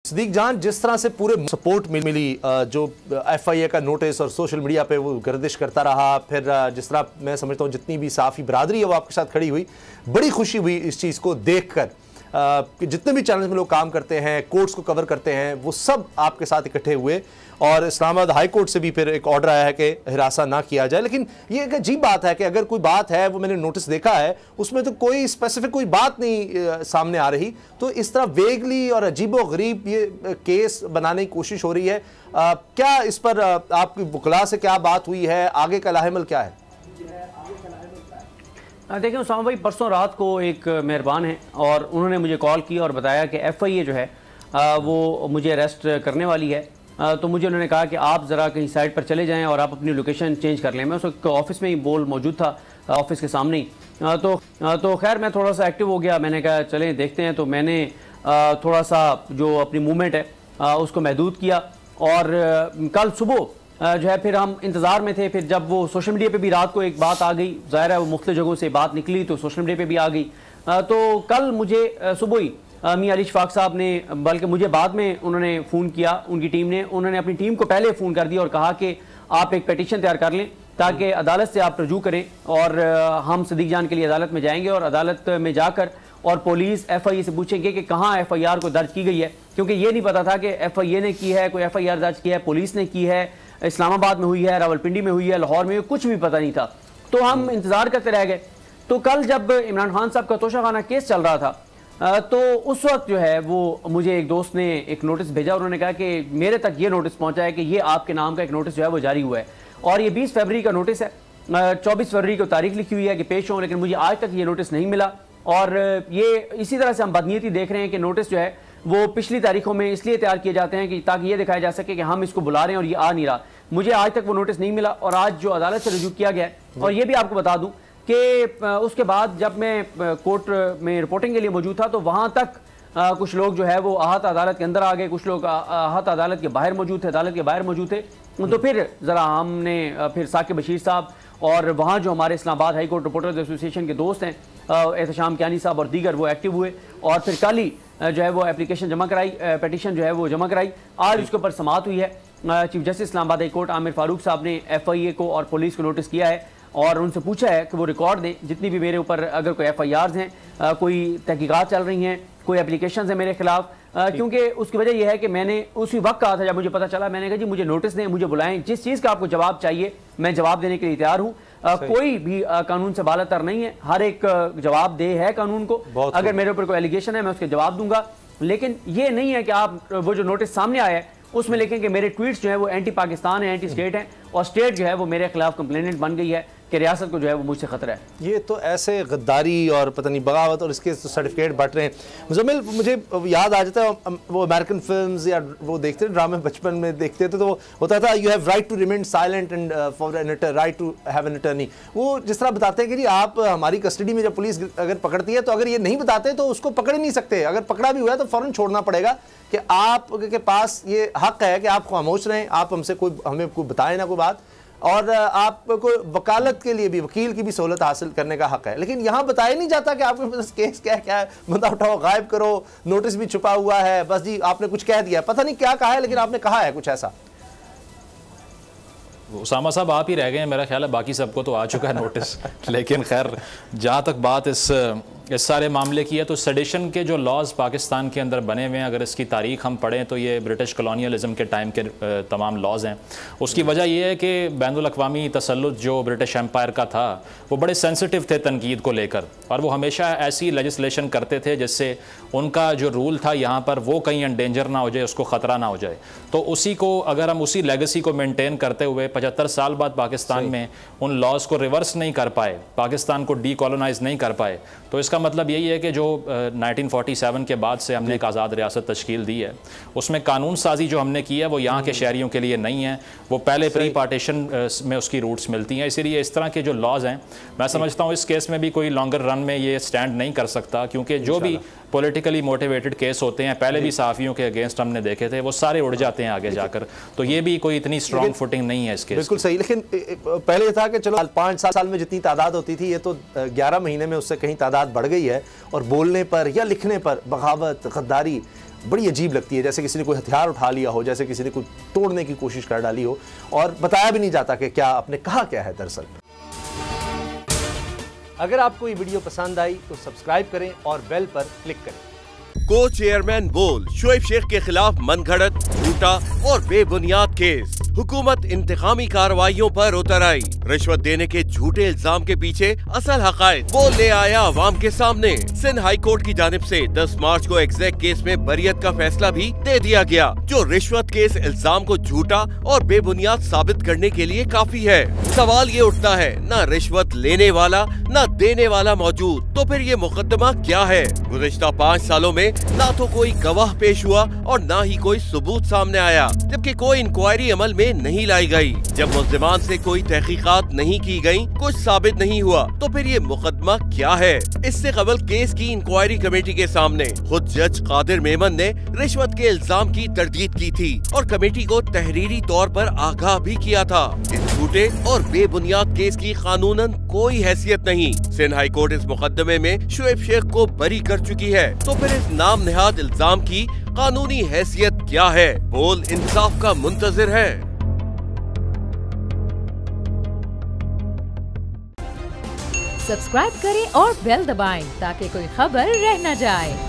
सदीक जान, जिस तरह से पूरे सपोर्ट मिली जो FIA का नोटिस और सोशल मीडिया पे वो गर्दिश करता रहा, फिर जिस तरह मैं समझता हूँ जितनी भी साफ़ी बरादरी है वो आपके साथ खड़ी हुई, बड़ी खुशी हुई इस चीज़ को देख कर कि जितने भी चैनल्स में लोग काम करते हैं, कोर्ट्स को कवर करते हैं, वो सब आपके साथ इकट्ठे हुए और इस्लामाबाद हाई कोर्ट से भी फिर एक ऑर्डर आया है कि हिरासा ना किया जाए। लेकिन ये एक अजीब बात है कि अगर कोई बात है, वो मैंने नोटिस देखा है, उसमें तो कोई स्पेसिफिक कोई बात नहीं सामने आ रही, तो इस तरह वेगली और अजीबोगरीब ये केस बनाने की कोशिश हो रही है। क्या इस पर आपकी वकला से क्या बात हुई है, आगे का लाहेमल क्या है? देखिए उसामा भाई, परसों रात को एक मेहरबान है और उन्होंने मुझे कॉल की और बताया कि FIA जो है वो मुझे अरेस्ट करने वाली है। तो मुझे उन्होंने कहा कि आप ज़रा कहीं साइड पर चले जाएं और आप अपनी लोकेशन चेंज कर लें। मैं उस वक्त ऑफिस में ही बोल मौजूद था, ऑफिस के सामने ही। तो खैर मैं थोड़ा सा एक्टिव हो गया, मैंने कहा चलें देखते हैं। तो मैंने थोड़ा सा जो अपनी मूवमेंट है उसको महदूद किया और कल सुबह जो है फिर हम इंतज़ार में थे। फिर जब वो सोशल मीडिया पे भी रात को एक बात आ गई, ज़ाहिर है वो मुख्तलिफ जगहों से बात निकली तो सोशल मीडिया पे भी आ गई। तो कल मुझे सुबह ही मियां अली इशफाक साहब ने, बल्कि मुझे बाद में उन्होंने फ़ोन किया, उनकी टीम ने, उन्होंने अपनी टीम को पहले फ़ोन कर दिया और कहा कि आप एक पेटिशन तैयार कर लें ताकि अदालत से आप रजू करें और हम सदीक जान के लिए अदालत में जाएंगे और अदालत में जाकर और पुलिस FIA से पूछेंगे कि कहाँ FIR को दर्ज की गई है, क्योंकि ये नहीं पता था कि FIA ने की है, कोई FIR दर्ज की है, पुलिस ने की है, इस्लामाबाद में हुई है, रावलपिंडी में हुई है, लाहौर में, कुछ भी पता नहीं था। तो हम इंतज़ार करते रह गए। तो कल जब इमरान खान साहब का तोशाखाना केस चल रहा था तो उस वक्त जो है वो मुझे एक दोस्त ने एक नोटिस भेजा। उन्होंने कहा कि मेरे तक ये नोटिस पहुंचा है कि ये आपके नाम का एक नोटिस जो है वो जारी हुआ है और ये 20 फरवरी का नोटिस है। 24 फरवरी को तारीख लिखी हुई है कि पेश हो, लेकिन मुझे आज तक ये नोटिस नहीं मिला। और ये इसी तरह से हम बदनीयती देख रहे हैं कि नोटिस जो है वो पिछली तारीखों में इसलिए तैयार किए जाते हैं कि ताकि ये दिखाया जा सके कि हम इसको बुला रहे हैं और ये आ नहीं रहा। मुझे आज तक वो नोटिस नहीं मिला और आज जो अदालत से रजू किया गया है, और ये भी आपको बता दूं कि उसके बाद जब मैं कोर्ट में रिपोर्टिंग के लिए मौजूद था तो वहाँ तक कुछ लोग जो है वो आहत अदालत के अंदर आ गए, कुछ लोग आहत अदालत के बाहर मौजूद थे, अदालत के बाहर मौजूद थे। तो फिर ज़रा हमने फिर साकिब बशीर साहब और वहाँ जो हमारे Islamabad high court reporters association के दोस्त हैं, एहतशाम कियानी साहब और दीगर, वो एक्टिव हुए और फिर कल ही जो है वो एप्लीकेशन जमा कराई, पेटिशन जो है वो जमा कराई। आज उसके ऊपर समाअत हुई है। Chief justice Islamabad high court Aamir Farooq साहब ने FIA को और पुलिस को नोटिस किया है और उनसे पूछा है कि वो रिकॉर्ड दें जितनी भी मेरे ऊपर अगर कोई FIRs हैं, कोई तहकीकात चल रही हैं, कोई एप्लीकेशन है मेरे खिलाफ। क्योंकि उसकी वजह यह है कि मैंने उसी वक्त कहा था जब मुझे पता चला, मैंने कहा जी मुझे नोटिस दें, मुझे बुलाएं, जिस चीज़ का आपको जवाब चाहिए मैं जवाब देने के लिए तैयार हूँ। कोई भी कानून से बालातर नहीं है, हर एक जवाब दे है कानून को। अगर मेरे ऊपर कोई एलिगेशन है मैं उसके जवाब दूंगा, लेकिन ये नहीं है कि आप वो जो नोटिस सामने आया है उसमें लिखें कि मेरे ट्वीट्स जो है वो एंटी पाकिस्तान है, एंटी स्टेट है और स्टेट जो है वो मेरे खिलाफ कंप्लेनेंट बन गई है कि रियासत को जो है वो मुझसे खतरा है। ये तो ऐसे गद्दारी और पता नहीं बगावत और इसके सर्टिफिकेट बांट रहे हैं। मुजम्मिल, मुझे याद आ जाता है वो अमेरिकन फिल्म्स या वो देखते थे ड्रामे, बचपन में देखते थे तो वो होता था you have right to remain silent and for an right to have an attorney. वो जिस तरह बताते हैं कि जी आप हमारी कस्टडी में जब पुलिस अगर पकड़ती है तो अगर ये नहीं बताते तो उसको पकड़ नहीं सकते, अगर पकड़ा भी हुआ है तो फ़ौरन छोड़ना पड़ेगा कि आपके पास ये हक है कि आप खामोश रहें, आप हमसे हमें कोई बताएं ना कोई बात, और आपको वकालत के लिए भी, वकील की भी सहूलत हासिल करने का हक है। लेकिन यहाँ बताया नहीं जाता कि आपके पास केस क्या है, बंदा उठाओ, गायब करो, नोटिस भी छुपा हुआ है, बस जी आपने कुछ कह दिया, पता नहीं क्या कहा है लेकिन आपने कहा है कुछ ऐसा। उसामा साहब आप ही रह गए हैं, मेरा ख्याल है बाकी सबको तो आ चुका है नोटिस। लेकिन खैर जहाँ तक बात इस सारे मामले की है तो सेडिशन के जो लॉज पाकिस्तान के अंदर बने हुए हैं, अगर इसकी तारीख हम पढ़ें तो ये ब्रिटिश कॉलोनियलिज्म के टाइम के तमाम लॉज हैं। उसकी वजह यह है कि बैनुल अक़वामी तसल्लुत जो ब्रिटिश एम्पायर का था वो बड़े सेंसिटिव थे तनकीद को लेकर, और वो हमेशा ऐसी लेजिस्लेशन करते थे जिससे उनका जो रूल था यहाँ पर वो कहीं एंडेंजर ना हो जाए, उसको ख़तरा ना हो जाए। तो उसी को अगर हम उसी लेगेसी को मेनटेन करते हुए 75 साल बाद पाकिस्तान में उन लॉज को रिवर्स नहीं कर पाए, पाकिस्तान को डीकॉलोनाइज नहीं कर पाए, तो इसका मतलब यही है कि जो 1947 के बाद से हमने एक आज़ाद रियासत तश्कील दी है उसमें कानून साजी जो हमने की है वो यहाँ के शहरियों के लिए नहीं है, वो पहले प्री पार्टीशन में उसकी रूट्स मिलती हैं। इसीलिए इस तरह के जो लॉज हैं, मैं समझता हूँ इस केस में भी कोई लॉन्गर रन में ये स्टैंड नहीं कर सकता, क्योंकि जो भी पॉलिटिकली मोटिवेटेड केस होते हैं, पहले भी सहाफ़ियों के अगेंस्ट हमने देखे थे, वो सारे उड़ जाते हैं आगे जाकर। तो ये भी कोई इतनी स्ट्रॉन्ग फुटिंग नहीं है इसके। बिल्कुल सही। लेकिन पहले ये था कि चलो 5 साल में जितनी तादाद होती थी, ये तो 11 महीने में उससे कहीं तादाद बढ़ गई है, और बोलने पर या लिखने पर बगावत, गद्दारी बड़ी अजीब लगती है, जैसे किसी ने कोई हथियार उठा लिया हो, जैसे किसी ने कोई तोड़ने की कोशिश कर डाली हो और बताया भी नहीं जाता कि क्या आपने कहा क्या है दरअसल। अगर आपको ये वीडियो पसंद आई तो सब्सक्राइब करें और बेल पर क्लिक करें। को चेयरमैन बोल शोएब शेख के खिलाफ मनगढ़ंत, झूठा और बेबुनियाद केस। हुकूमत इंतकामी कार्रवाइयों पर उतर आई। रिश्वत देने के झूठे इल्जाम के पीछे असल हकायक वो ले आया अवाम के सामने। सिंध हाई कोर्ट की जानिब से 10 मार्च को एग्जैक्ट केस में बरियत का फैसला भी दे दिया गया, जो रिश्वत के इस इल्जाम को झूठा और बेबुनियाद साबित करने के लिए काफी है। सवाल ये उठता है, न रिश्वत लेने वाला न देने वाला मौजूद, तो फिर ये मुकदमा क्या है? गुज़िश्ता 5 सालों में ना तो कोई गवाह पेश हुआ और ना ही कोई सबूत सामने आया, जबकि कोई इंक्वायरी अमल में नहीं लाई गई। जब मुल्जिमान से कोई तहकीकात नहीं की गई, कुछ साबित नहीं हुआ, तो फिर ये मुकदमा क्या है? इससे कबल केस की इंक्वायरी कमेटी के सामने खुद जज कादिर मेमन ने रिश्वत के इल्जाम की तरदीद की थी और कमेटी को तहरीरी तौर पर आगाह भी किया था। इस झूठे और बेबुनियाद केस की कानूनन कोई हैसियत नहीं। सिंध हाई कोर्ट इस मुकदमे में शोएब शेख को बरी कर चुकी है, तो फिर इस नाम नेहाद इल्जाम की कानूनी हैसियत क्या है? बोल इंसाफ का मुंतजिर है। सब्सक्राइब करें और बेल दबाएं ताकि कोई खबर रह न जाए।